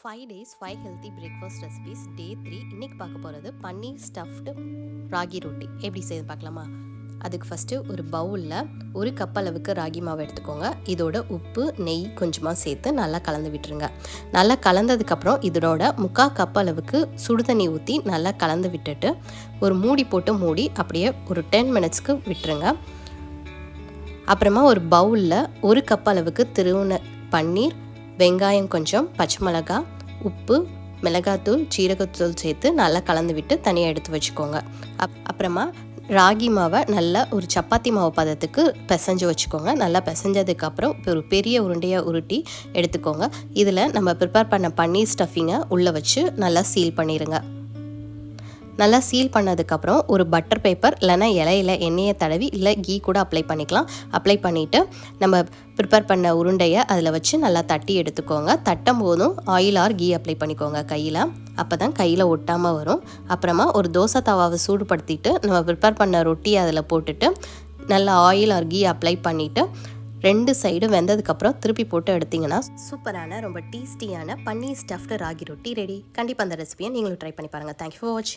5 days 5 healthy breakfast recipes day 3 இன்னைக்கு பார்க்க போகிறது பன்னீர் ஸ்டஃப்டு ராகி ரொட்டி எப்படி செய்து பார்க்கலாமா. அதுக்கு ஃபஸ்ட்டு ஒரு பவுலில் ஒரு கப் அளவுக்கு ராகி மாவு எடுத்துக்கோங்க. இதோட உப்பு நெய் கொஞ்சமாக சேர்த்து நல்லா கலந்து விட்டுருங்க. நல்லா கலந்ததுக்கப்புறம் இதோட 3/4 கப் அளவுக்கு சுடுதண்ணி ஊற்றி நல்லா கலந்து விட்டுட்டு ஒரு மூடி போட்டு மூடி அப்படியே ஒரு 10 மினிட்ஸ்க்கு விட்டுருங்க. அப்புறமா ஒரு பவுலில் ஒரு கப் அளவுக்கு திருவுன பன்னீர், வெங்காயம் கொஞ்சம், பச்சை மிளகாய், உப்பு, மிளகாத்தூள், சீரகத்தூள் சேர்த்து நல்லா கலந்து விட்டு தனியாக எடுத்து வச்சுக்கோங்க. அப்புறமா ராகி மாவை நல்லா ஒரு சப்பாத்தி மாவு பதத்துக்கு பிசைஞ்சு வச்சுக்கோங்க. நல்லா பிசைஞ்சதுக்கப்புறம் ஒரு பெரிய உருண்டையாக உருட்டி எடுத்துக்கோங்க. இதில் நம்ம ப்ரிப்பேர் பண்ண பன்னீர் ஸ்டஃபிங்கை உள்ளே வச்சு நல்லா சீல் பண்ணிடுங்க. நல்லா சீல் பண்ணதுக்கப்புறம் ஒரு பட்டர் பேப்பர் இல்லைனா இலையில எண்ணெயை தடவி இல்லை கீ கூட அப்ளை பண்ணிக்கலாம். அப்ளை பண்ணிவிட்டு நம்ம ப்ரிப்பேர் பண்ண உருண்டையை அதில் வச்சு நல்லா தட்டி எடுத்துக்கோங்க. தட்டும் போதும் ஆயில் ஆர் கீ அப்ளை பண்ணிக்கோங்க கையில். அப்போ தான் கையில் ஒட்டாமல் வரும். அப்புறமா ஒரு தோசை தவாவை சூடுபடுத்திட்டு நம்ம ப்ரிப்பேர் பண்ண ரொட்டியை அதில் போட்டுட்டு நல்லா ஆயில் ஆர் கீ அப்ளை பண்ணிவிட்டு 2 சைடும் வெந்ததுக்கப்புறம் திருப்பி போட்டு எடுத்திங்கன்னா சூப்பரான ரொம்ப டேஸ்டியான பன்னீர் ஸ்டஃப்டு ராகி ரொட்டி ரெடி. கண்டிப்பாக அந்த ரெசிபியை நீங்களும் ட்ரை பண்ணி பாருங்கள். தேங்க்யூ ஃபார் வாட்சிங்.